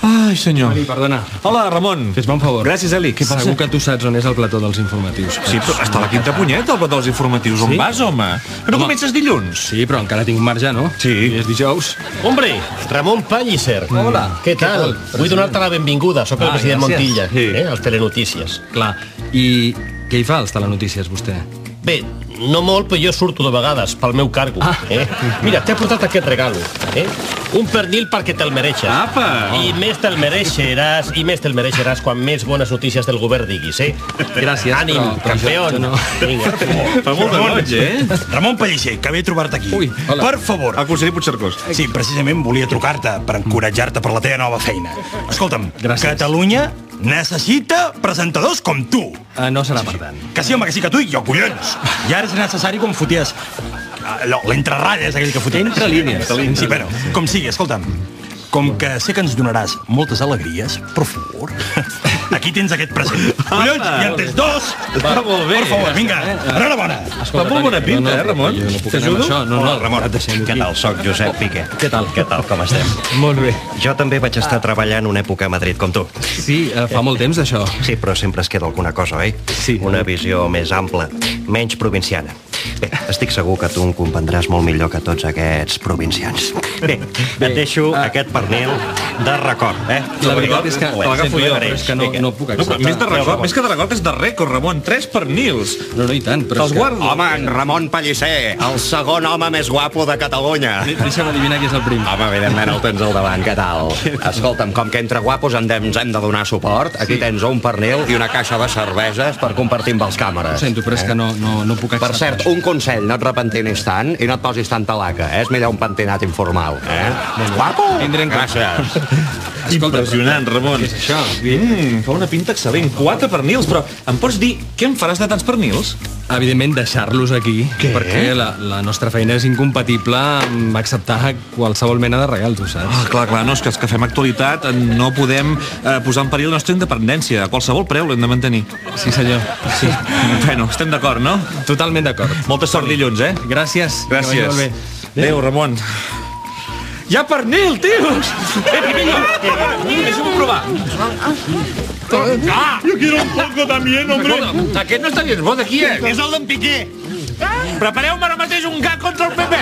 Ai, senyor. Eli, perdona. Hola, Ramon. Fes-me un favor. Gràcies, Eli. Què passa? Segur que tu saps on és el plató dels informatius. Sí, però està a la quinta punyeta, el plató dels informatius. On vas, home? Que no comences dilluns? Sí, però encara tinc marge, no? Sí. I és dijous. Hombre, Ramon Palliser. Hola. Què tal? Vull donar-te la benvinguda. Soc el president gràcies. Montilla, Sí. als Telenotícies. Clar. I què hi fa als telenotícies, vostè? Bé, no molt, però jo surto de vegades pel meu cargo. Mira, t'he portat aquest regalo. Un pernil perquè te'l mereixes. Apa! I més te'l mereixeràs quan més bones notícies del govern diguis, Gràcies, Ànim, però campeón. jo no. Vinga. Fa molt de goig, Ramon Pellicer, que bé trobar-te aquí. Ui, hola. Per favor. El conseller Puigcercós. Sí, precisament volia trucar-te per encoratjar-te per la teva nova feina. Escolta'm, Gràcies. Catalunya necessita presentadors com tu. No serà per tant. Que sí, home, que sí, que tu i jo, collons. I ara és necessari com foties l'entrerratlles, aquell que foties. Entre línies. Sí, però, com sigui, escolta'm. Com que sé que ens donaràs moltes alegries, per favor, aquí tens aquest present. Collons, ja en tens dos. Està molt bé. Per favor, vinga, enhorabona. Fa molt bona pinta, Ramon? Jo no puc anar amb T'ajudo? això. No, Ramon, deixem-ho què aquí. tal? Soc Josep Piqué. Què tal? Què tal, com estem? Molt bé. Jo també vaig estar treballant una època a Madrid, com tu. Sí, fa molt temps, d'això. Sí, però sempre es queda alguna cosa, oi? Sí. Una visió més ampla, menys provinciana. Bé, estic segur que tu em comprendràs molt millor que tots aquests provincians. Bé, et deixo aquest pernil de record, La veritat és que Te l'agafo jo. però és que no puc No, acceptar. més de record, més que de record és de rècord, Ramon. 3 pernils. No, i tant, però Te'ls és que... guardo. Home, en Ramon Pellicer, el segon home més guapo de Catalunya. Deixa'm adivinar qui és el prim. Home, evidentment el tens al davant, què tal? Escolta'm, com que entre guapos ens hem de donar suport, aquí tens un pernil i una caixa de cerveses per compartir amb els Ho càmeres. sento, però és que no puc acceptar. Per cert, un consell, no et repentinis tant i no et posis tanta laca. És millor un pentinat informal, Guapo? Tindré en compte. Gràcies. Escolta, Impressionant, Ramon. Què és això? Fa una pinta excel·lent. 4 pernils, però em pots dir què en faràs de tants pernils? Evidentment, deixar-los aquí, perquè la nostra feina és incompatible amb acceptar qualsevol mena de regal, tu saps? Clar, no, és que els que fem actualitat no podem posar en perill la nostra independència. A qualsevol preu l'hem de mantenir. Sí, senyor. Sí. Bueno, estem d'acord, no? Totalment d'acord. Molta sort dilluns, Gràcies. Que vagi Gràcies. molt bé. Adéu, Ramon. Hi ha pernil, tios! Deixa'm-ho provar. Yo quiero un poco también, hombre. Escolta, aquest no està gens bo, de qui és? És el d'en Piqué. Prepareu-me ara mateix un gag contra el PP.